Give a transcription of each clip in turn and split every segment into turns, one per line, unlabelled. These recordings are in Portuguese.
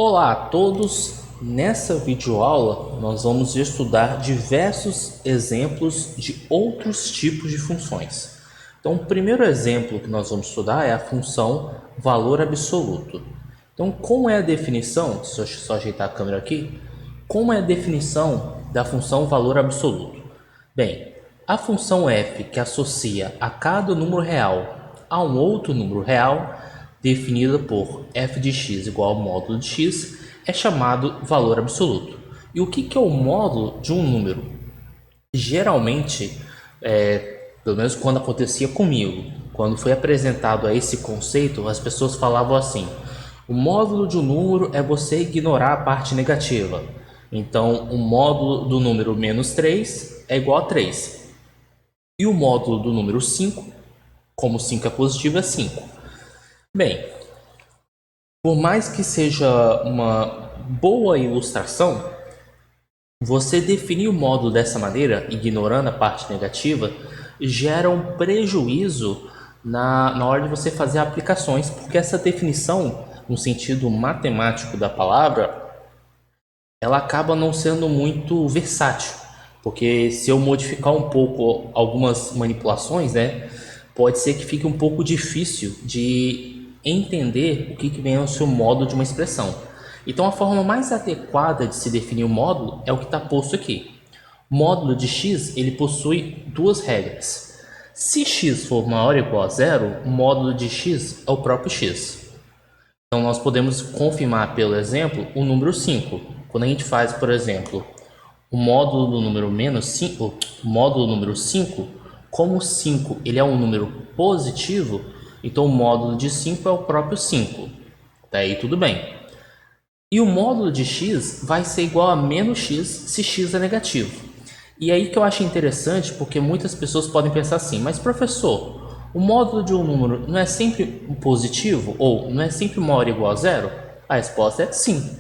Olá a todos! Nessa videoaula nós vamos estudar diversos exemplos de outros tipos de funções. Então, o primeiro exemplo que nós vamos estudar é a função valor absoluto. Então, como é a definição? Deixa eu só ajeitar a câmera aqui. Como é a definição da função valor absoluto? Bem, a função f que associa a cada número real a um outro número real, definida por f de x igual ao módulo de x, é chamado valor absoluto. E o que é o módulo de um número? Geralmente, pelo menos quando acontecia comigo, quando foi apresentado a esse conceito, as pessoas falavam assim: o módulo de um número é você ignorar a parte negativa. Então, o módulo do número menos 3 é igual a 3. E o módulo do número 5, como 5 é positivo, é 5. Bem, por mais que seja uma boa ilustração, você definir o módulo dessa maneira, ignorando a parte negativa, gera um prejuízo na hora de você fazer aplicações, porque essa definição, no sentido matemático da palavra, ela acaba não sendo muito versátil, porque se eu modificar um pouco algumas manipulações, né, pode ser que fique um pouco difícil de entender o que vem ao seu módulo de uma expressão. Então, a forma mais adequada de se definir o módulo é o que está posto aqui. O módulo de x ele possui duas regras. Se x for maior ou igual a zero, o módulo de x é o próprio x. Então, nós podemos confirmar, pelo exemplo, o número 5. Quando a gente faz, por exemplo, o módulo do número menos 5, o módulo número 5, como o 5 ele é um número positivo, então o módulo de 5 é o próprio 5. Daí tudo bem. E o módulo de x vai ser igual a menos x se x é negativo. E aí que eu acho interessante, porque muitas pessoas podem pensar assim: mas professor, o módulo de um número não é sempre positivo? Ou não é sempre maior ou igual a zero? A resposta é sim.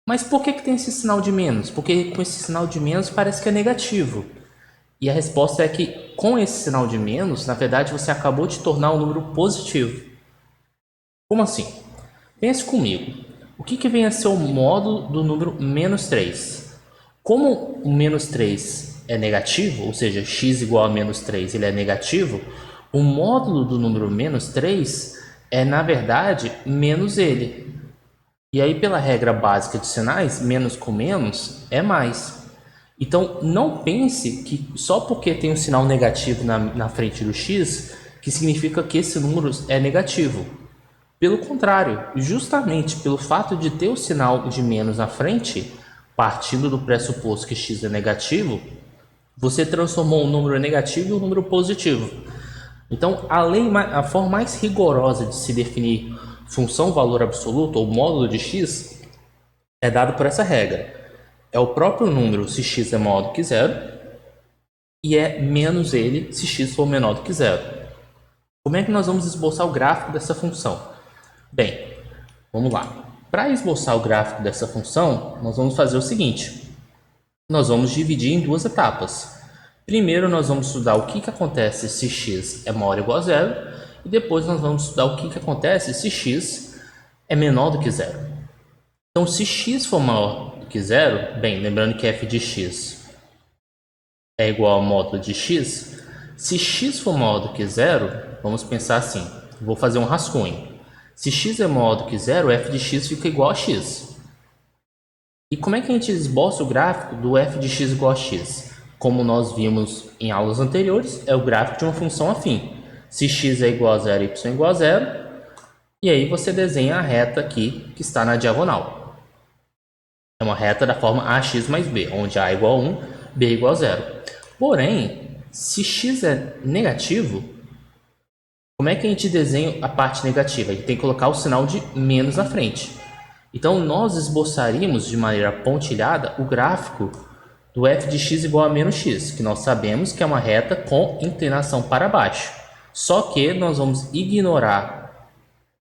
Mas por que tem esse sinal de menos? Porque com esse sinal de menos parece que é negativo. E a resposta é que com esse sinal de menos, na verdade você acabou de tornar o número positivo. Como assim? Pense comigo. O que vem a ser o módulo do número menos 3? Como o menos 3 é negativo, ou seja, x igual a menos 3 ele é negativo, o módulo do número menos 3 é, na verdade, menos ele. E aí, pela regra básica de sinais, menos com menos é mais. Então, não pense que só porque tem um sinal negativo na frente do x, que significa que esse número é negativo. Pelo contrário, justamente pelo fato de ter o sinal de menos na frente, partindo do pressuposto que x é negativo, você transformou um número negativo em um número positivo. Então, a forma mais rigorosa de se definir função valor absoluto ou módulo de x é dado por essa regra. É o próprio número se x é maior do que zero e é menos ele se x for menor do que zero. Como é que nós vamos esboçar o gráfico dessa função? Bem, vamos lá. Para esboçar o gráfico dessa função, nós vamos fazer o seguinte. Nós vamos dividir em duas etapas. Primeiro, nós vamos estudar o que acontece se x é maior ou igual a zero. E depois nós vamos estudar o que acontece se x é menor do que zero. Então, se x for maior do que zero, bem, lembrando que f de x é igual ao módulo de x. Se x for maior do que zero, vamos pensar assim. Vou fazer um rascunho. Se x é maior do que zero, f de x fica igual a x. E como é que a gente esboça o gráfico do f de x igual a x? Como nós vimos em aulas anteriores, é o gráfico de uma função afim. Se x é igual a zero, y é igual a zero, e aí você desenha a reta aqui que está na diagonal. É uma reta da forma ax mais b, onde a é igual a 1, b é igual a zero. Porém, se x é negativo, como é que a gente desenha a parte negativa? A gente tem que colocar o sinal de menos na frente. Então, nós esboçaríamos de maneira pontilhada o gráfico do f de x igual a menos x, que nós sabemos que é uma reta com inclinação para baixo. Só que nós vamos ignorar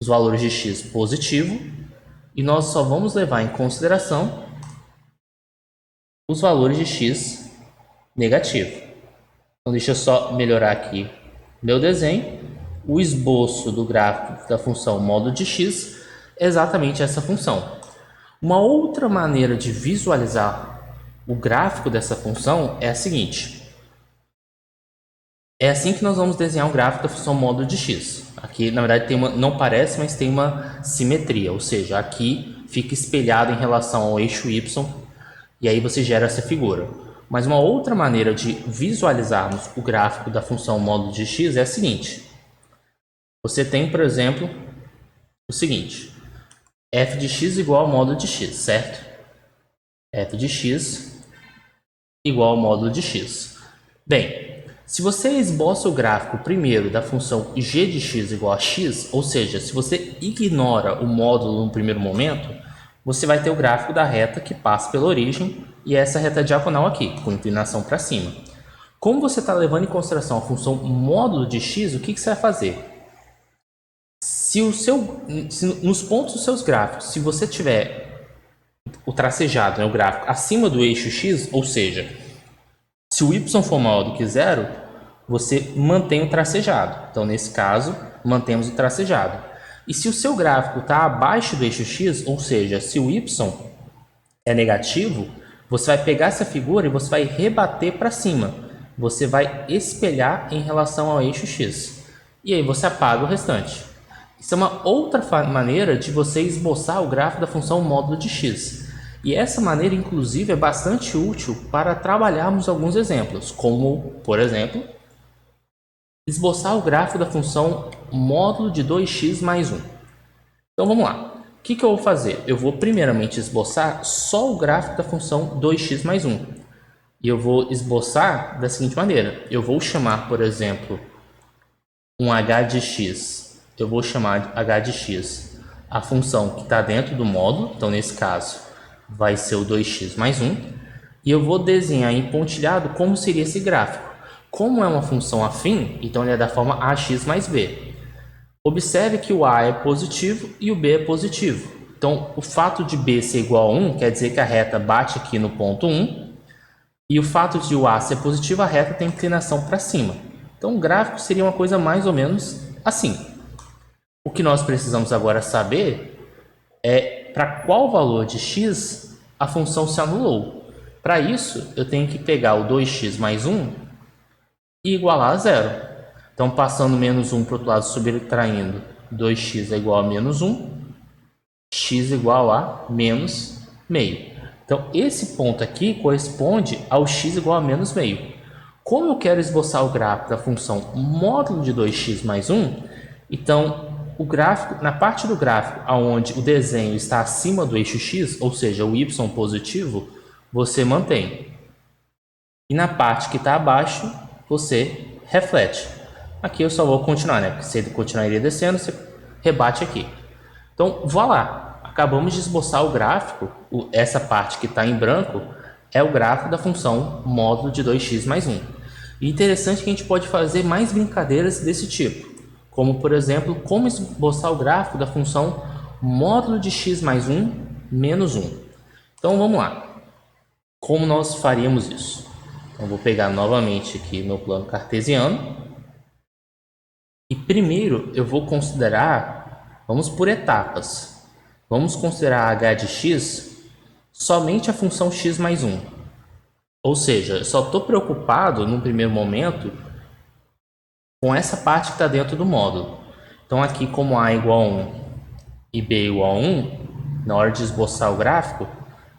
os valores de x positivo e nós só vamos levar em consideração os valores de x negativo. Então, deixa eu só melhorar aqui meu desenho. O esboço do gráfico da função módulo de x é exatamente essa função. Uma outra maneira de visualizar o gráfico dessa função é a seguinte. É assim que nós vamos desenhar um gráfico da função módulo de x. Aqui, na verdade, não parece, mas tem uma simetria, ou seja, aqui fica espelhado em relação ao eixo y, e aí você gera essa figura. Mas uma outra maneira de visualizarmos o gráfico da função módulo de x é a seguinte. Você tem, por exemplo, o seguinte. F de x igual ao módulo de x, certo? F de x igual ao módulo de x. Bem, se você esboça o gráfico primeiro da função g de x igual a x, ou seja, se você ignora o módulo no primeiro momento, você vai ter o gráfico da reta que passa pela origem e essa reta diagonal aqui, com inclinação para cima. Como você está levando em consideração a função módulo de x, o que você vai fazer? Nos pontos dos seus gráficos, se você tiver o tracejado, né, o gráfico, acima do eixo x, ou seja, se o y for maior do que zero, você mantém o tracejado. Então, nesse caso, mantemos o tracejado. E se o seu gráfico está abaixo do eixo x, ou seja, se o y é negativo, você vai pegar essa figura e você vai rebater para cima. Você vai espelhar em relação ao eixo x. E aí você apaga o restante. Isso é uma outra maneira de você esboçar o gráfico da função módulo de x. E essa maneira, inclusive, é bastante útil para trabalharmos alguns exemplos, como, por exemplo, esboçar o gráfico da função módulo de 2x mais 1. Então, vamos lá. O que eu vou fazer? Eu vou primeiramente esboçar só o gráfico da função 2x mais 1. E eu vou esboçar da seguinte maneira. Eu vou chamar, por exemplo, um h de x. Eu vou chamar de h de x a função que está dentro do módulo. Então, nesse caso, vai ser o 2x mais 1. E eu vou desenhar em pontilhado como seria esse gráfico. Como é uma função afim, então ele é da forma ax mais b. Observe que o a é positivo e o b é positivo. Então, o fato de b ser igual a 1 quer dizer que a reta bate aqui no ponto 1. E o fato de o a ser positivo, a reta tem inclinação para cima. Então, o gráfico seria uma coisa mais ou menos assim. O que nós precisamos agora saber é para qual valor de x a função se anulou. Para isso, eu tenho que pegar o 2x mais 1 e igualar a zero. Então, passando menos 1 para o outro lado, subtraindo 2x é igual a menos 1, x igual a menos meio. Então, esse ponto aqui corresponde ao x igual a menos meio. Como eu quero esboçar o gráfico da função módulo de 2x mais 1, então, o gráfico, na parte do gráfico onde o desenho está acima do eixo x, ou seja, o y positivo, você mantém. E na parte que está abaixo, você reflete. Aqui eu só vou continuar, né? Porque se ele continuaria descendo, você rebate aqui. Então, vá lá. Acabamos de esboçar o gráfico. Essa parte que está em branco é o gráfico da função módulo de 2x mais 1. E interessante que a gente pode fazer mais brincadeiras desse tipo. Como, por exemplo, como esboçar o gráfico da função módulo de x mais 1 menos 1. Então, vamos lá. Como nós faríamos isso? Então, vou pegar novamente aqui meu plano cartesiano. E primeiro eu vou considerar, vamos por etapas. Vamos considerar h de x somente a função x mais 1. Ou seja, eu só estou preocupado, no primeiro momento, com essa parte que está dentro do módulo. Então, aqui, como a igual a 1 e b igual a 1, na hora de esboçar o gráfico,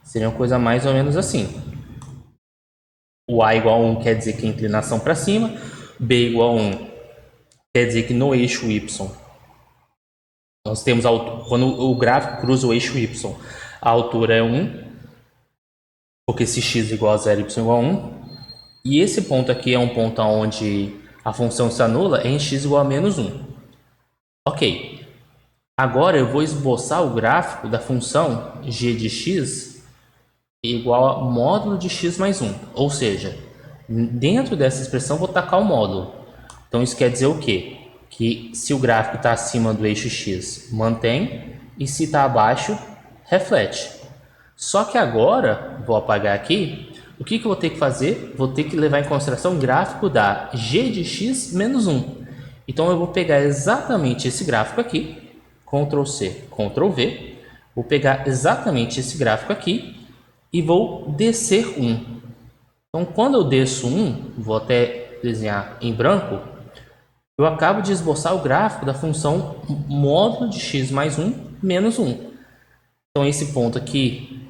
seria uma coisa mais ou menos assim. O a igual a 1 quer dizer que é inclinação para cima, b igual a 1 quer dizer que no eixo y, nós temos quando o gráfico cruza o eixo y, a altura é 1, porque se x igual a 0, y igual a 1. E esse ponto aqui é um ponto onde a função se anula em x igual a menos 1. Ok. Agora eu vou esboçar o gráfico da função g de x igual a módulo de x mais 1. Ou seja, dentro dessa expressão vou tacar o módulo. Então isso quer dizer o quê? Que se o gráfico está acima do eixo x, mantém. E se está abaixo, reflete. Só que agora, vou apagar aqui. O que eu vou ter que fazer? Vou ter que levar em consideração o gráfico da g de x menos 1. Então, eu vou pegar exatamente esse gráfico aqui, Ctrl+C, Ctrl+V, Vou pegar exatamente esse gráfico aqui e vou descer 1. Então, quando eu desço 1, vou até desenhar em branco, eu acabo de esboçar o gráfico da função módulo de x mais 1 menos 1. Então, esse ponto aqui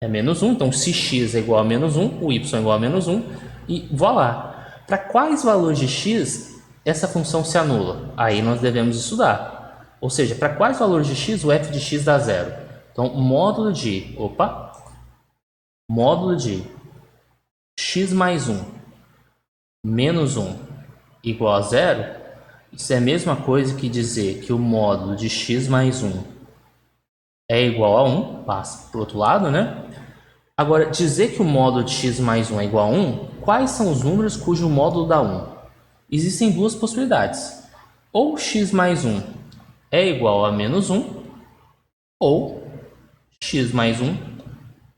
é menos 1. Então, se x é igual a menos 1, o y é igual a menos 1. E voilà! Para quais valores de x essa função se anula? Aí nós devemos estudar. Ou seja, para quais valores de x o f de x dá zero? Então, módulo de x mais 1 menos 1 igual a zero, isso é a mesma coisa que dizer que o módulo de x mais 1 é igual a 1, passa para o outro lado, né? Agora, dizer que o módulo de x mais 1 é igual a 1, quais são os números cujo módulo dá 1? Existem duas possibilidades. Ou x mais 1 é igual a menos 1, ou x mais 1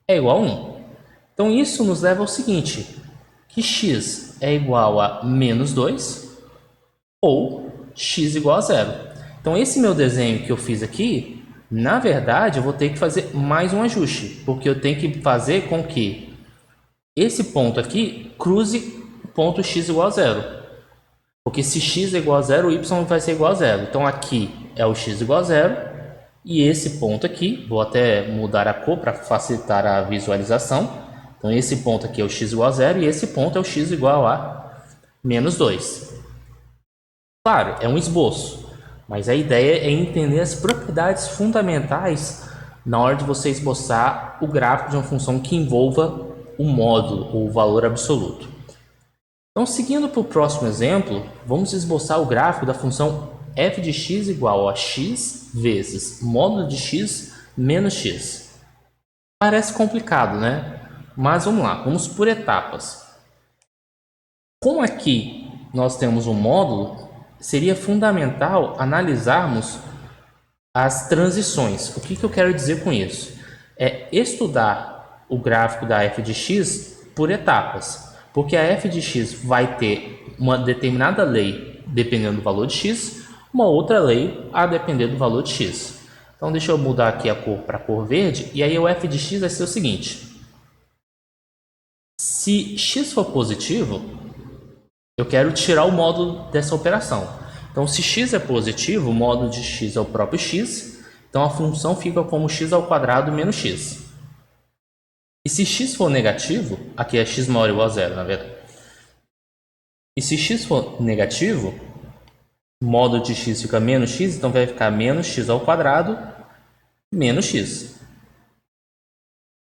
é igual a 1. Então, isso nos leva ao seguinte, que x é igual a menos 2 ou x igual a zero. Então, esse meu desenho que eu fiz aqui, na verdade, eu vou ter que fazer mais um ajuste, porque eu tenho que fazer com que esse ponto aqui cruze o ponto x igual a zero. Porque se x é igual a zero, o y vai ser igual a zero. Então, aqui é o x igual a zero, e esse ponto aqui, vou até mudar a cor para facilitar a visualização. Então, esse ponto aqui é o x igual a zero, e esse ponto é o x igual a menos 2. Claro, é um esboço, mas a ideia é entender as propriedades fundamentais na hora de você esboçar o gráfico de uma função que envolva o módulo ou o valor absoluto. Então, seguindo para o próximo exemplo, vamos esboçar o gráfico da função f de x igual a x vezes módulo de x menos x. Parece complicado, né? Mas vamos lá, vamos por etapas. Como aqui nós temos um módulo, seria fundamental analisarmos as transições. O que eu quero dizer com isso? É estudar o gráfico da f de x por etapas, porque a f de x vai ter uma determinada lei dependendo do valor de x, uma outra lei a depender do valor de x. Então, deixa eu mudar aqui a cor para a cor verde, e aí o f de x vai ser o seguinte. Se x for positivo, eu quero tirar o módulo dessa operação. Então, se x é positivo, o módulo de x é o próprio x, então a função fica como x ao quadrado menos x. E se x for negativo, aqui é x maior ou igual a zero, na verdade. E se x for negativo, o módulo de x fica menos x, então vai ficar menos x ao quadrado menos x.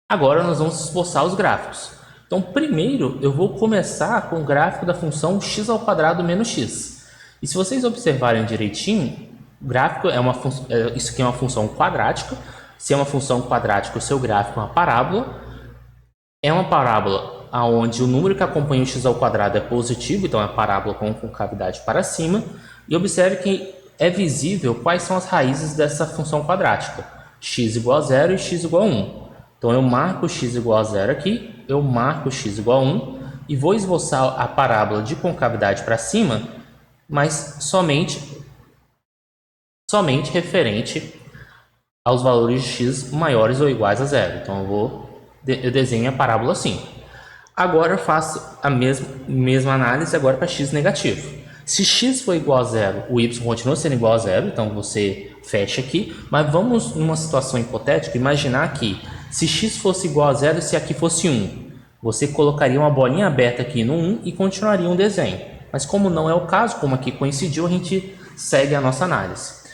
Agora nós vamos esboçar os gráficos. Então, primeiro eu vou começar com o gráfico da função x ao quadrado menos x. E se vocês observarem direitinho, o gráfico isso aqui é uma função quadrática. Se é uma função quadrática, o seu gráfico é uma parábola. É uma parábola onde o número que acompanha o x ao quadrado é positivo, então é uma parábola com concavidade para cima. E observe que é visível quais são as raízes dessa função quadrática. X igual a 0 e x igual a 1. Então, eu marco x igual a 0 aqui, eu marco x igual a 1 e vou esboçar a parábola de concavidade para cima, mas somente somente aos valores de x maiores ou iguais a zero. Então eu desenho a parábola assim. Agora eu faço a mesma análise agora para x negativo. Se x for igual a zero, o y continua sendo igual a zero, então você fecha aqui. Mas vamos numa situação hipotética, imaginar que se x fosse igual a zero e se aqui fosse 1, você colocaria uma bolinha aberta aqui no 1 e continuaria um desenho. Mas como não é o caso, como aqui coincidiu, a gente segue a nossa análise.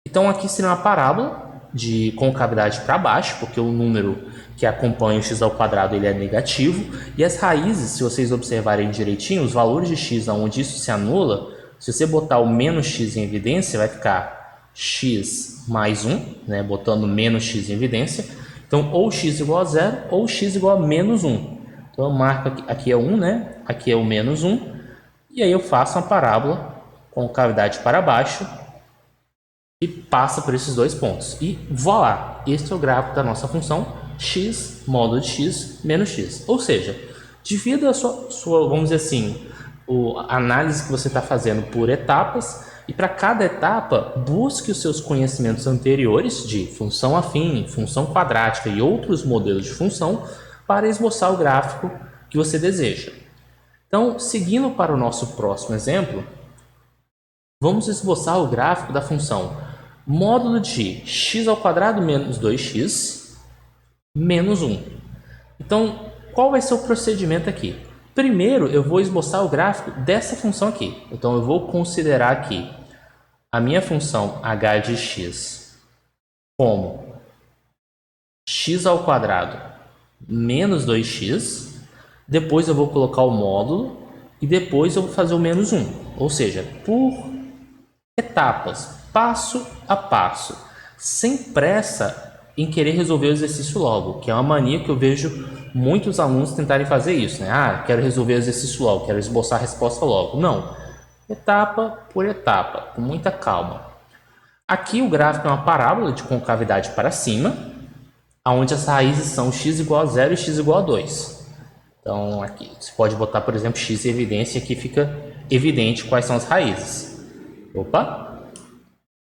Então aqui seria uma parábola de concavidade para baixo, porque o número que acompanha o x ao quadrado ele é negativo, e as raízes, se vocês observarem direitinho, os valores de x onde isso se anula, se você botar o menos x em evidência, vai ficar x mais 1, né, botando menos x em evidência. Então, ou x igual a 0, ou x igual a menos 1. Então, eu marco aqui é 1, né? Aqui é o menos 1, e aí eu faço uma parábola com concavidade para baixo, e passa por esses dois pontos. E voilà, este é o gráfico da nossa função x módulo de x menos x. Ou seja, devido a sua vamos dizer assim, a análise que você está fazendo por etapas, E para cada etapa, busque os seus conhecimentos anteriores de função afim, função quadrática e outros modelos de função para esboçar o gráfico que você deseja. Então, seguindo para o nosso próximo exemplo, vamos esboçar o gráfico da função módulo de x² menos 2x menos 1. Então, qual vai ser o procedimento aqui? Primeiro, eu vou esboçar o gráfico dessa função aqui. Então, eu vou considerar aqui a minha função h de x como x² menos 2x. Depois eu vou colocar o módulo e depois eu vou fazer o menos 1. Ou seja, por etapas, passo a passo, sem pressa em querer resolver o exercício logo, que é uma mania que eu vejo muitos alunos tentarem fazer isso, né? Ah, quero resolver o exercício logo, quero esboçar a resposta logo. Não, etapa por etapa, com muita calma. Aqui o gráfico é uma parábola de concavidade para cima, onde as raízes são x igual a 0 e x igual a 2. Então aqui você pode botar, por exemplo, x em evidência, aqui fica evidente quais são as raízes. Opa!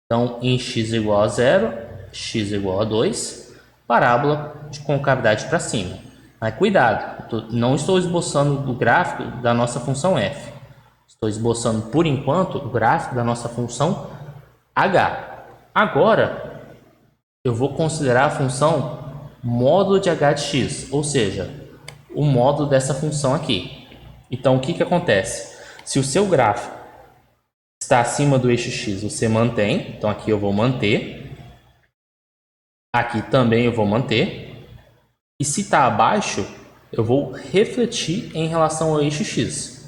Então, em x igual a 0, x igual a 2, parábola de concavidade para cima. Mas cuidado, não estou esboçando o gráfico da nossa função f. Estou esboçando, por enquanto, o gráfico da nossa função h. Agora, eu vou considerar a função módulo de h de x, ou seja, o módulo dessa função aqui. Então, o que acontece? Se o seu gráfico está acima do eixo x, você mantém. Então, aqui eu vou manter. Aqui também eu vou manter. E se está abaixo, eu vou refletir em relação ao eixo x.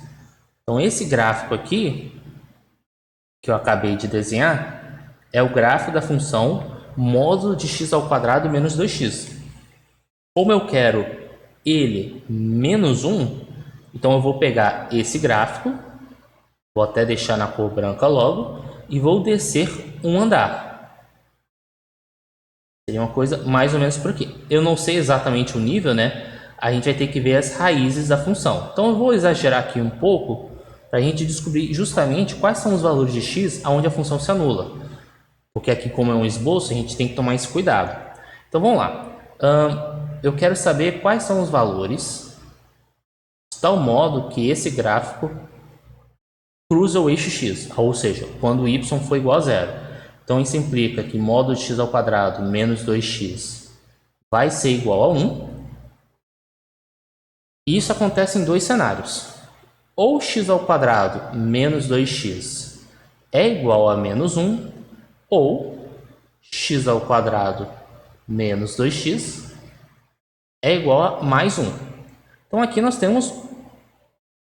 Então, esse gráfico aqui, que eu acabei de desenhar, é o gráfico da função módulo de x² menos 2x. Como eu quero ele menos 1, então eu vou pegar esse gráfico, vou até deixar na cor branca logo, e vou descer um andar. Seria uma coisa mais ou menos por aqui. Eu não sei exatamente o nível, né? A gente vai ter que ver as raízes da função. Então eu vou exagerar aqui um pouco para a gente descobrir justamente quais são os valores de x aonde a função se anula. Porque aqui, como é um esboço, a gente tem que tomar esse cuidado. Então vamos lá. Eu quero saber quais são os valores de tal modo que esse gráfico cruza o eixo x, ou seja, quando y for igual a 0. Então isso implica que módulo de x² menos 2x vai ser igual a 1. E isso acontece em dois cenários. Ou x² menos 2x é igual a menos 1, ou x² menos 2x é igual a mais 1. Então aqui nós temos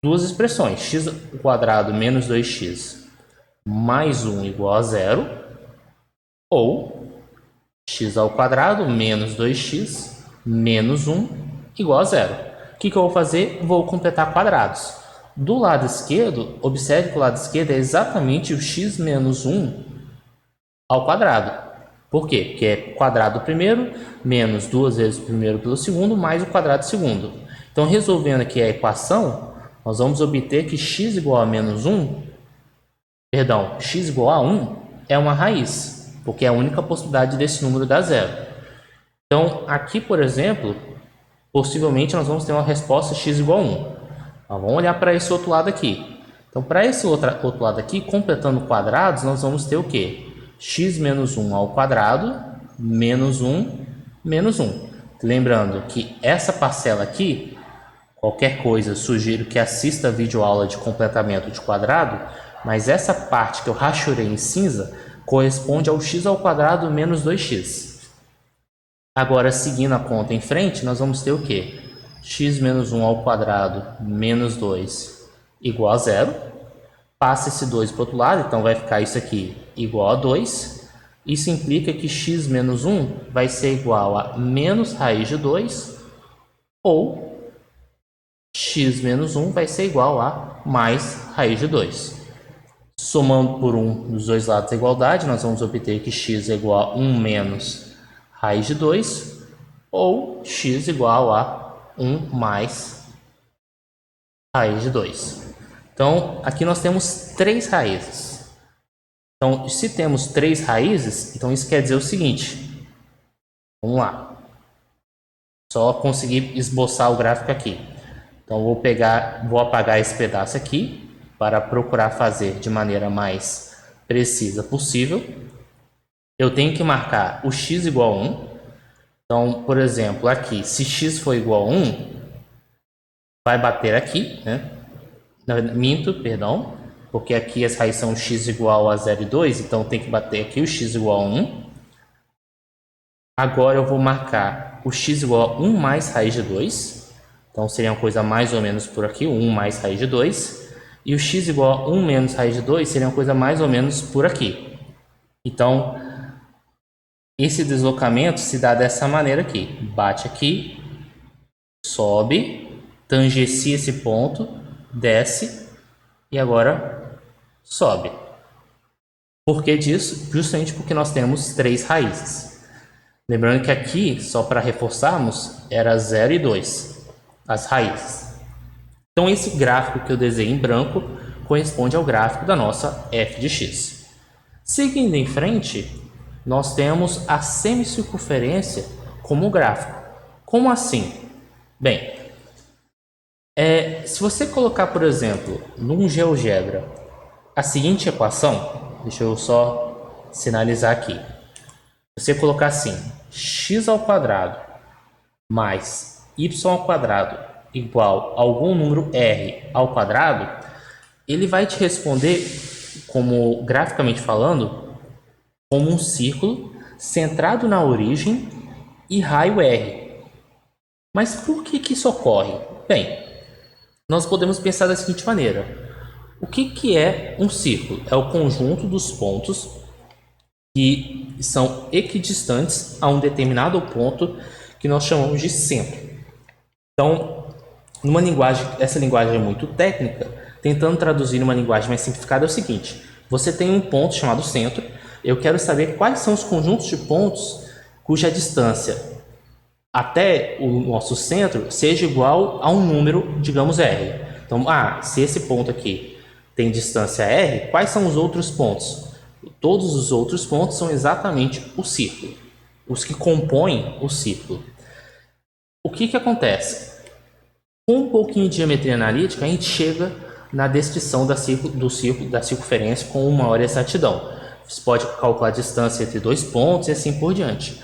duas expressões, x² menos 2x mais 1 igual a 0, ou x² menos 2x menos 1 igual a 0. O que eu vou fazer? Vou completar quadrados. Do lado esquerdo, observe que o lado esquerdo é exatamente o x menos 1 ao quadrado. Por quê? Porque é quadrado do primeiro, menos 2 vezes o primeiro pelo segundo, mais o quadrado do segundo. Então, resolvendo aqui a equação, nós vamos obter que x igual a menos 1, perdão, x igual a 1 é uma raiz, porque é a única possibilidade desse número dar zero. Então, aqui, por exemplo, possivelmente nós vamos ter uma resposta x igual a 1. Então, vamos olhar para esse outro lado aqui. Então, para esse outro lado aqui, completando quadrados, nós vamos ter o quê? X menos 1 ao quadrado, menos 1, menos 1. Lembrando que essa parcela aqui, qualquer coisa, sugiro que assista a videoaula de completamento de quadrado, mas essa parte que eu rachurei em cinza corresponde ao x² menos 2x. Agora, seguindo a conta em frente, nós vamos ter o quê? X menos 1 ao quadrado menos 2 igual a 0. Passa esse 2 para o outro lado, então vai ficar isso aqui igual a 2. Isso implica que x menos 1 vai ser igual a menos raiz de 2, ou x menos 1 vai ser igual a mais raiz de 2. Somando por 1 dos dois lados da igualdade, nós vamos obter que x é igual a 1 menos raiz de 2, ou x igual a 1 mais raiz de 2. Então, aqui nós temos três raízes. Então, se temos 3 raízes, então isso quer dizer o seguinte. Vamos lá. Só conseguir esboçar o gráfico aqui. Então, vou apagar esse pedaço aqui para procurar fazer de maneira mais precisa possível. Eu tenho que marcar o x igual a 1. Então, por exemplo, aqui, se x for igual a 1, vai bater aqui, né? Minto, perdão, porque aqui as raízes são x igual a 0 e 2, então tem que bater aqui o x igual a 1. Agora eu vou marcar o x igual a 1 mais raiz de 2. Então seria uma coisa mais ou menos por aqui, 1 mais raiz de 2. E o x igual a 1 menos raiz de 2 seria uma coisa mais ou menos por aqui. Então, esse deslocamento se dá dessa maneira aqui. Bate aqui, sobe, tangencia esse ponto, desce e agora sobe. Por que disso? Justamente porque nós temos 3 raízes. Lembrando que aqui, só para reforçarmos, era 0 e 2, as raízes. Então, esse gráfico que eu desenhei em branco corresponde ao gráfico da nossa f de x. Seguindo em frente, nós temos a semicircunferência como gráfico. Como assim? Bem, se você colocar, por exemplo, num GeoGebra, a seguinte equação, deixa eu só sinalizar aqui. Você colocar assim, x ao quadrado mais y ao quadrado igual a algum número r ao quadrado, ele vai te responder, como graficamente falando, como um círculo centrado na origem e raio r. Mas por que isso ocorre? Bem, nós podemos pensar da seguinte maneira. O que é um círculo? É o conjunto dos pontos que são equidistantes a um determinado ponto que nós chamamos de centro. Então, essa linguagem é muito técnica, tentando traduzir numa linguagem mais simplificada é o seguinte: você tem um ponto chamado centro, eu quero saber quais são os conjuntos de pontos cuja distância até o nosso centro seja igual a um número, digamos, r. Então, se esse ponto aqui tem distância r, quais são os outros pontos? Todos os outros pontos são exatamente o círculo, os que compõem o círculo. O que acontece? Com um pouquinho de geometria analítica, a gente chega na descrição da circunferência com uma maior exatidão. Você pode calcular a distância entre dois pontos e assim por diante.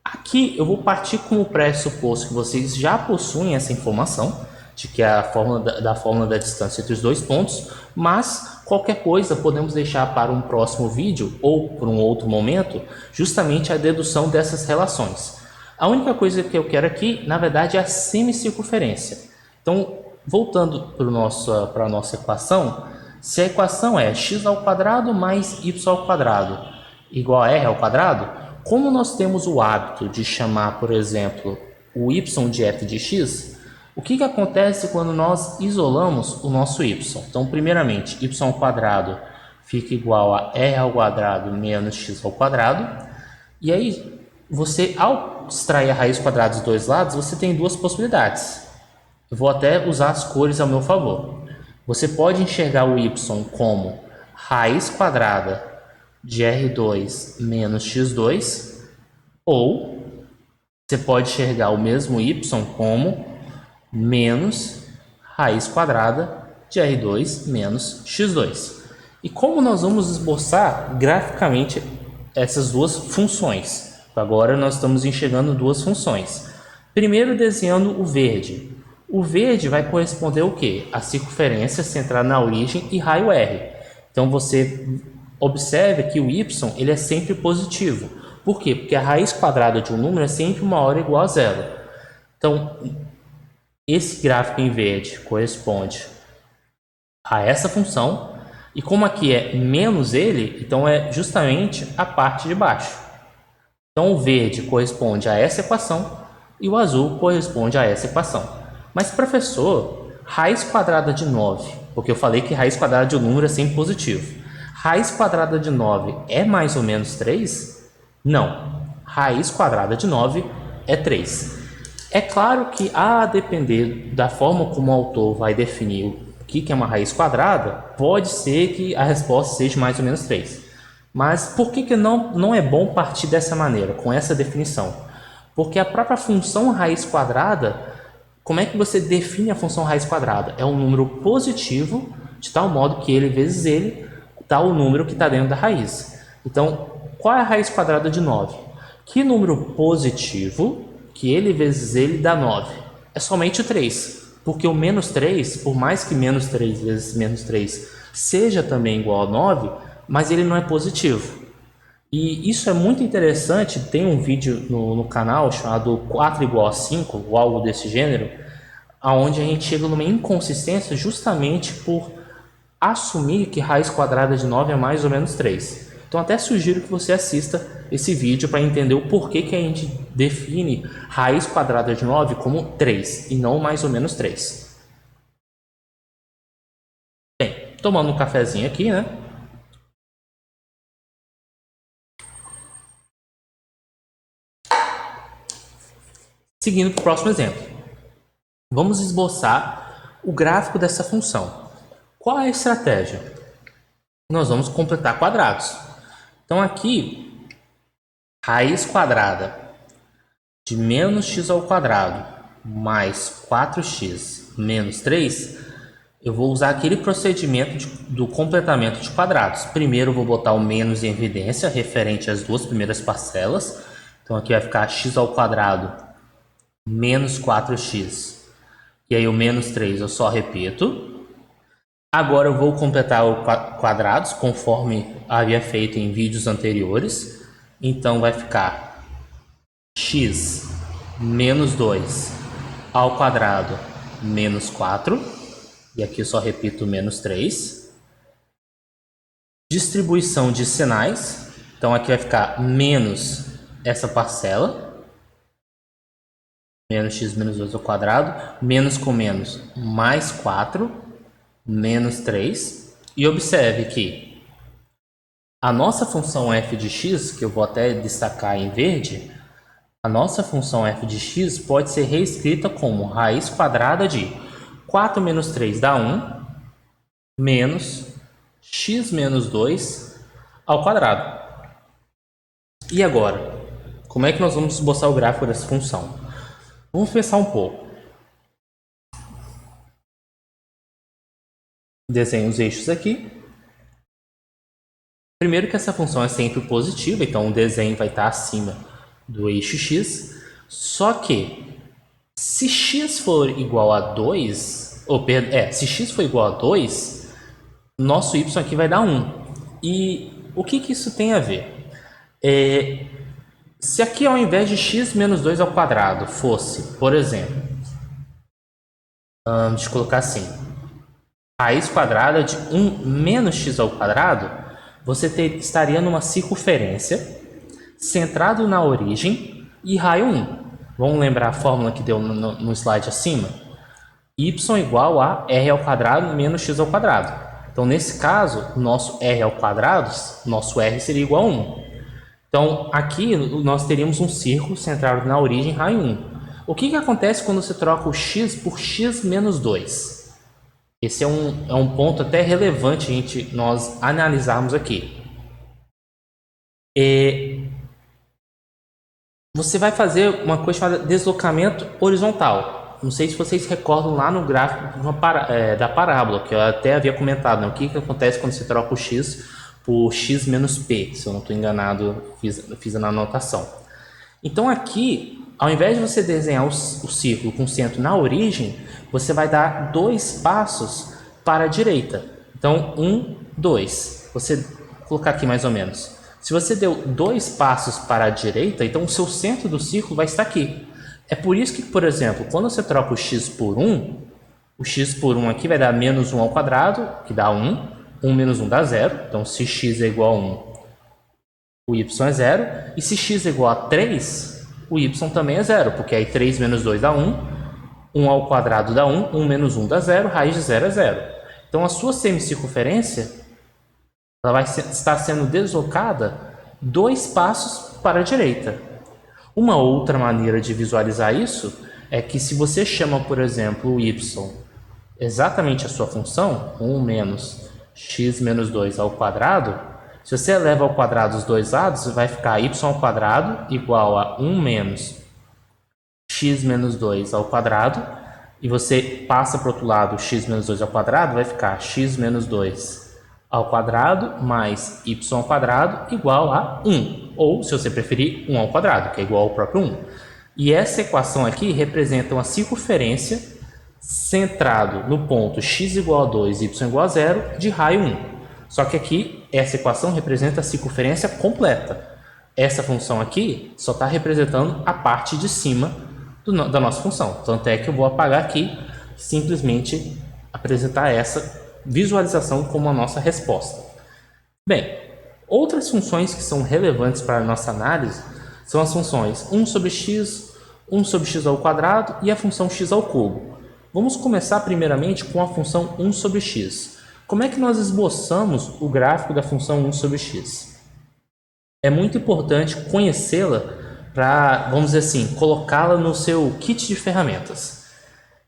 Aqui eu vou partir como pressuposto que vocês já possuem essa informação, de que é a fórmula da distância entre os dois pontos, mas qualquer coisa podemos deixar para um próximo vídeo ou para um outro momento, justamente a dedução dessas relações. A única coisa que eu quero aqui, na verdade, é a semicircunferência. Então, voltando para a nossa equação, se a equação é x ao quadrado mais y ao quadrado igual a r ao quadrado, como nós temos o hábito de chamar, por exemplo, o y de f de x, o que acontece quando nós isolamos o nosso y? Então, primeiramente, y ao quadrado fica igual a r ao quadrado menos x ao quadrado. E aí, você, ao extrair a raiz quadrada dos dois lados, você tem duas possibilidades. Eu vou até usar as cores ao meu favor. Você pode enxergar o y como raiz quadrada de r2 menos x2, ou você pode enxergar o mesmo y como menos raiz quadrada de r2 menos x2. E como nós vamos esboçar graficamente essas duas funções? Agora nós estamos enxergando duas funções. Primeiro, desenhando o verde. O verde vai corresponder ao quê? A circunferência centrada na origem e raio r. Então você observe que o y ele é sempre positivo. Por quê? Porque a raiz quadrada de um número é sempre maior ou igual a zero. Então, esse gráfico em verde corresponde a essa função. E como aqui é menos ele, então é justamente a parte de baixo. Então, o verde corresponde a essa equação e o azul corresponde a essa equação. Mas, professor, raiz quadrada de 9, porque eu falei que raiz quadrada de um número é sempre positivo. Raiz quadrada de 9 é mais ou menos 3? Não. Raiz quadrada de 9 é 3. É claro que, a depender da forma como o autor vai definir o que é uma raiz quadrada, pode ser que a resposta seja mais ou menos 3. Mas por que não é bom partir dessa maneira, com essa definição? Porque a própria função raiz quadrada, como é que você define a função raiz quadrada? É um número positivo, de tal modo que ele vezes ele dá o número que está dentro da raiz. Então, qual é a raiz quadrada de 9? Que número positivo, que ele vezes ele dá 9? É somente o 3. Porque o menos 3, por mais que menos 3 vezes menos 3 seja também igual a 9, mas ele não é positivo. E isso é muito interessante. Tem um vídeo no canal chamado 4 igual a 5, ou algo desse gênero, onde a gente chega numa inconsistência justamente por assumir que raiz quadrada de 9 é mais ou menos 3. Então até sugiro que você assista esse vídeo para entender o porquê que a gente define raiz quadrada de 9 como 3 e não mais ou menos 3. Bem, tomando um cafezinho aqui, né? Seguindo para o próximo exemplo. Vamos esboçar o gráfico dessa função. Qual é a estratégia? Nós vamos completar quadrados. Então aqui, raiz quadrada de menos x ao quadrado mais 4x menos 3, eu vou usar aquele procedimento do completamento de quadrados. Primeiro eu vou botar o menos em evidência, referente às duas primeiras parcelas. Então aqui vai ficar x ao quadrado menos 4x. E aí o menos 3 eu só repito. Agora eu vou completar os quadrados, conforme havia feito em vídeos anteriores. Então vai ficar x menos 2 ao quadrado menos 4. E aqui eu só repito menos 3. Distribuição de sinais. Então aqui vai ficar menos essa parcela. Menos x menos 2 ao quadrado. Menos com menos, mais 4. Menos 3. E observe que a nossa função f de x, que eu vou até destacar em verde, a nossa função f de x pode ser reescrita como raiz quadrada de 4 menos 3 dá 1, menos x menos 2 ao quadrado. E agora, como é que nós vamos esboçar o gráfico dessa função? Vamos pensar um pouco. Desenho os eixos aqui. Primeiro que essa função é sempre positiva, então o desenho vai estar acima do eixo x. Só que se x for igual a 2, se x for igual a 2, nosso y aqui vai dar 1. E o que isso tem a ver? Se aqui ao invés de x menos 2 ao quadrado fosse, por exemplo, deixa eu colocar assim, raiz quadrada de 1 menos x ao quadrado, você estaria numa circunferência centrado na origem e raio 1. Vamos lembrar a fórmula que deu no slide acima? Y igual a r ao quadrado menos x ao quadrado. Então, nesse caso, o nosso r ao quadrado, nosso r seria igual a 1. Então, aqui nós teríamos um círculo centrado na origem, raio 1. O que acontece quando você troca o x por x menos 2? Esse é um ponto até relevante nós analisarmos aqui. Você vai fazer uma coisa chamada deslocamento horizontal. Não sei se vocês recordam lá no gráfico da parábola, que eu até havia comentado, né? O que acontece quando você troca o x por x menos p, se eu não estou enganado, fiz na anotação. Então aqui, ao invés de você desenhar o círculo com o centro na origem, você vai dar 2 passos para a direita. Então, 1, 2. Vou colocar aqui mais ou menos. Se você deu 2 passos para a direita, então o seu centro do círculo vai estar aqui. É por isso que, por exemplo, quando você troca o x por 1, o x por 1 aqui vai dar menos 1 ao quadrado, que dá 1. 1 menos 1 dá 0. Então, se x é igual a 1, o y é 0. E se x é igual a 3, o y também é 0, porque aí 3 menos 2 dá 1. 1 ao quadrado dá 1. 1 menos 1 dá 0. Raiz de 0 é 0. Então, a sua semicircunferência ela vai estar sendo deslocada 2 passos para a direita. Uma outra maneira de visualizar isso é que se você chama, por exemplo, o y exatamente a sua função, 1 menos x menos 2 ao quadrado, Se você eleva ao quadrado os dois lados, vai ficar y ao quadrado igual a 1 menos x menos 2 ao quadrado. E você passa para o outro lado, x menos 2 ao quadrado, vai ficar x menos 2 ao quadrado mais y ao quadrado igual a 1. Ou, se você preferir, 1 ao quadrado, que é igual ao próprio 1. E essa equação aqui representa uma circunferência centrado no ponto x igual a 2, y igual a 0, de raio 1. Só que aqui, essa equação representa a circunferência completa. Essa função aqui só está representando a parte de cima da nossa função. Tanto é que eu vou apagar aqui, simplesmente apresentar essa visualização como a nossa resposta. Bem, outras funções que são relevantes para a nossa análise são as funções 1 sobre x, 1 sobre x ao quadrado e a função x ao cubo. Vamos começar primeiramente com a função 1 sobre x. Como é que nós esboçamos o gráfico da função 1 sobre x? É muito importante conhecê-la para, vamos dizer assim, colocá-la no seu kit de ferramentas.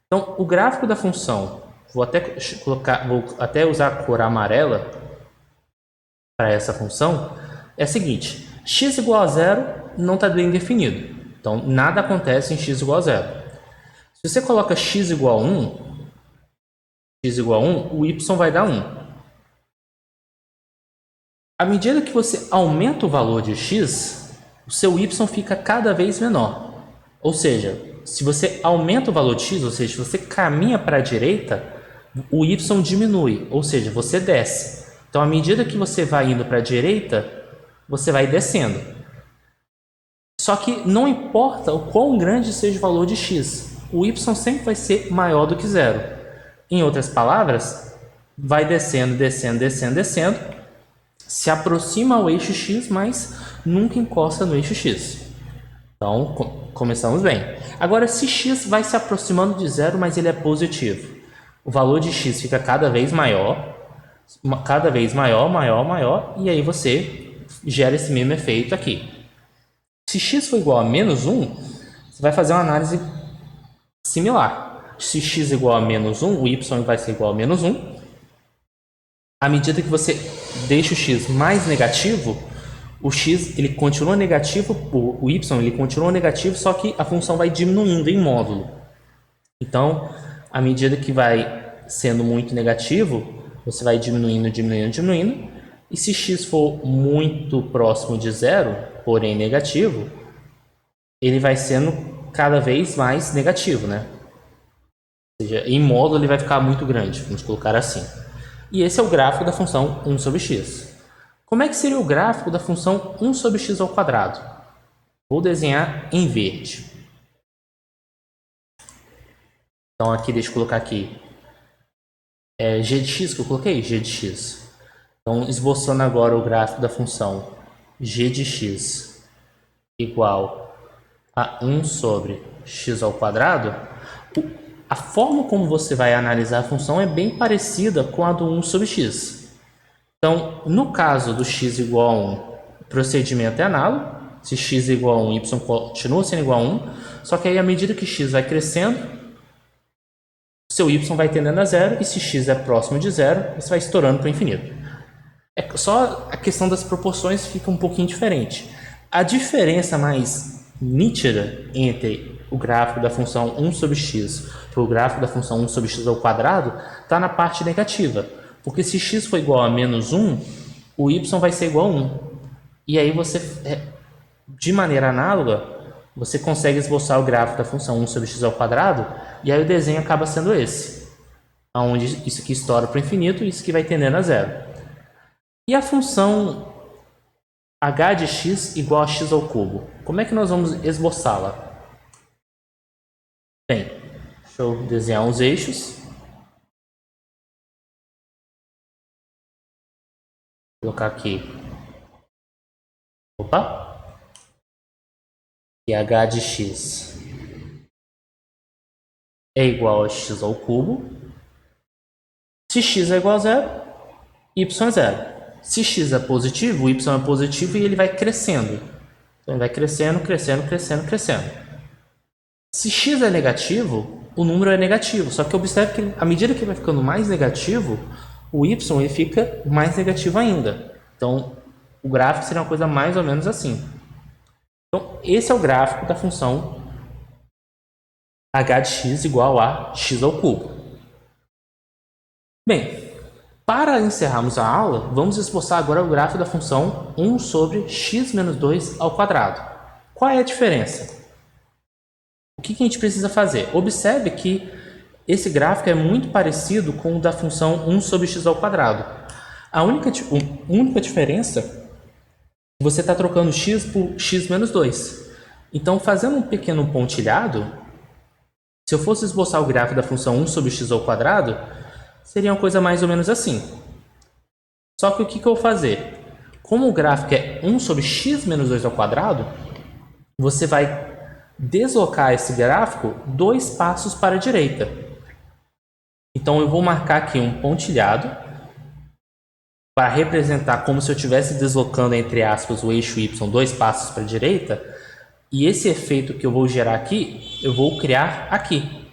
Então, o gráfico da função, vou até usar a cor amarela para essa função, é a seguinte: x igual a 0 não está bem definido. Então, nada acontece em x igual a 0. Se você coloca x igual a 1, o y vai dar 1. À medida que você aumenta o valor de x, o seu y fica cada vez menor. Ou seja, se você aumenta o valor de x, ou seja, se você caminha para a direita, o y diminui, ou seja, você desce. Então, à medida que você vai indo para a direita, você vai descendo. Só que não importa o quão grande seja o valor de x, o y sempre vai ser maior do que 0. Em outras palavras, vai descendo, descendo, descendo, descendo, se aproxima ao eixo x, mas nunca encosta no eixo x. Então, começamos bem. Agora, se x vai se aproximando de 0, mas ele é positivo, o valor de x fica cada vez maior, maior, e aí você gera esse mesmo efeito aqui. Se x for igual a menos 1, você vai fazer uma análise similar. Se x igual a menos 1, o y vai ser igual a menos 1. À medida que você deixa o x mais negativo, o x ele continua negativo, o y ele continua negativo, só que a função vai diminuindo em módulo. Então, à medida que vai sendo muito negativo, você vai diminuindo, diminuindo, diminuindo. E se x for muito próximo de 0, porém negativo, ele vai sendo cada vez mais negativo, né? Ou seja, em módulo ele vai ficar muito grande, vamos colocar assim. E esse é o gráfico da função 1 sobre x. Como é que seria o gráfico da função 1 sobre x ao quadrado? Vou desenhar em verde. Então aqui, deixa eu colocar aqui. É g de x que eu coloquei? G de x. Então, esboçando agora o gráfico da função g de x igual a 1 sobre x ao quadrado, a forma como você vai analisar a função é bem parecida com a do 1 sobre x. Então, no caso do x igual a 1, o procedimento é análogo. Se x é igual a 1, y continua sendo igual a 1. Só que aí, à medida que x vai crescendo, seu y vai tendendo a 0. E se x é próximo de 0, você vai estourando para o infinito. Só a questão das proporções fica um pouquinho diferente. A diferença mais nítida entre o gráfico da função 1 sobre x para o gráfico da função 1 sobre x ao quadrado está na parte negativa. Porque se x for igual a menos 1, o y vai ser igual a 1. E aí você, de maneira análoga, você consegue esboçar o gráfico da função 1 sobre x ao quadrado, e aí o desenho acaba sendo esse. Onde isso aqui estoura para o infinito e isso aqui vai tendendo a 0. E a função h de x igual a x ao cubo? Como é que nós vamos esboçá-la? Bem, deixa eu desenhar os eixos. Vou colocar aqui. Opa! E h de x é igual a x ao cubo. Se x é igual a 0, y é 0. Se x é positivo, o y é positivo e ele vai crescendo. Então, ele vai crescendo, crescendo, crescendo, crescendo. Se x é negativo, o número é negativo. Só que observe que, à medida que ele vai ficando mais negativo, o y ele fica mais negativo ainda. Então, o gráfico seria uma coisa mais ou menos assim. Então, esse é o gráfico da função h de x igual a x ao cubo. Bem, para encerrarmos a aula, vamos esboçar agora o gráfico da função 1 sobre x menos 2 ao quadrado. Qual é a diferença? O que a gente precisa fazer? Observe que esse gráfico é muito parecido com o da função 1 sobre x ao quadrado. A única diferença é que você está trocando x por x menos 2. Então, fazendo um pequeno pontilhado, se eu fosse esboçar o gráfico da função 1 sobre x ao quadrado, seria uma coisa mais ou menos assim. Só que o que eu vou fazer? Como o gráfico é 1 sobre x menos 2 ao quadrado, você vai deslocar esse gráfico 2 passos para a direita. Então, eu vou marcar aqui um pontilhado para representar como se eu estivesse deslocando, entre aspas, o eixo y 2 passos para a direita. E esse efeito que eu vou gerar aqui, eu vou criar aqui.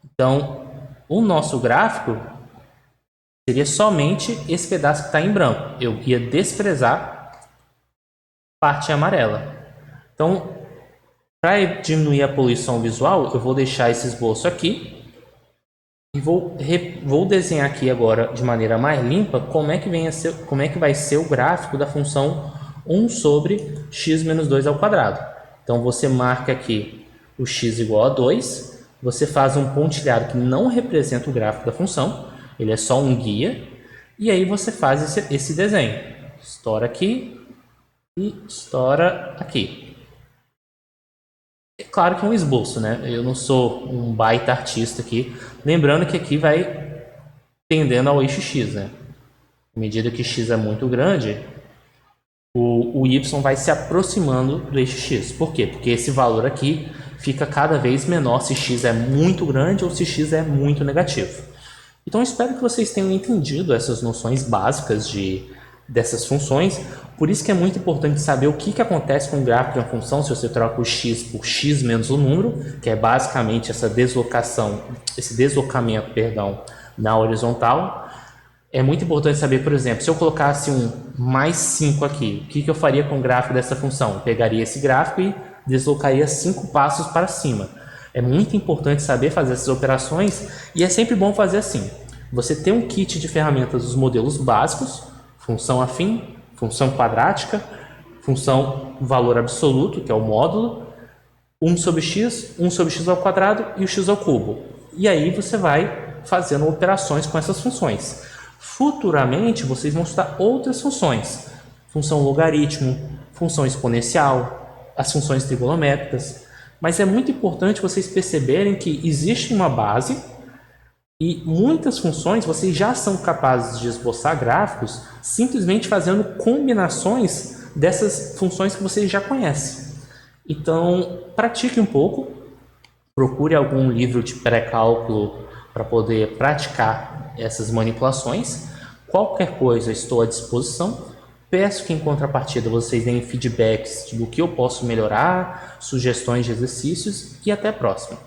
Então, o nosso gráfico seria somente esse pedaço que está em branco. Eu ia desprezar a parte amarela. Então, para diminuir a poluição visual, eu vou deixar esse esboço aqui e vou desenhar aqui agora de maneira mais limpa como é que vai ser o gráfico da função 1 sobre x menos 2 ao quadrado. Então, você marca aqui o x igual a 2, você faz um pontilhado que não representa o gráfico da função, ele é só um guia, e aí você faz esse desenho. Estoura aqui e estoura aqui. É claro que é um esboço, né? Eu não sou um baita artista aqui. Lembrando que aqui vai tendendo ao eixo x, né? À medida que x é muito grande, o y vai se aproximando do eixo x. Por quê? Porque esse valor aqui fica cada vez menor se x é muito grande ou se x é muito negativo. Então, espero que vocês tenham entendido essas noções básicas dessas funções. Por isso que é muito importante saber o que acontece com o gráfico de uma função se você troca o x por x menos o número, que é basicamente esse deslocamento, na horizontal. É muito importante saber, por exemplo, se eu colocasse um mais 5 aqui, o que eu faria com o gráfico dessa função? Eu pegaria esse gráfico e deslocaria 5 passos para cima. É muito importante saber fazer essas operações e é sempre bom fazer assim. Você tem um kit de ferramentas dos modelos básicos, função afim, função quadrática, função valor absoluto, que é o módulo, 1 sobre x ao quadrado e o x ao cubo. E aí você vai fazendo operações com essas funções. Futuramente, vocês vão estudar outras funções. Função logaritmo, função exponencial, as funções trigonométricas. Mas é muito importante vocês perceberem que existe uma base e muitas funções vocês já são capazes de esboçar gráficos simplesmente fazendo combinações dessas funções que vocês já conhecem. Então, pratique um pouco, procure algum livro de pré-cálculo para poder praticar essas manipulações. Qualquer coisa, estou à disposição. Peço que em contrapartida vocês deem feedbacks do que eu posso melhorar, sugestões de exercícios e até a próxima.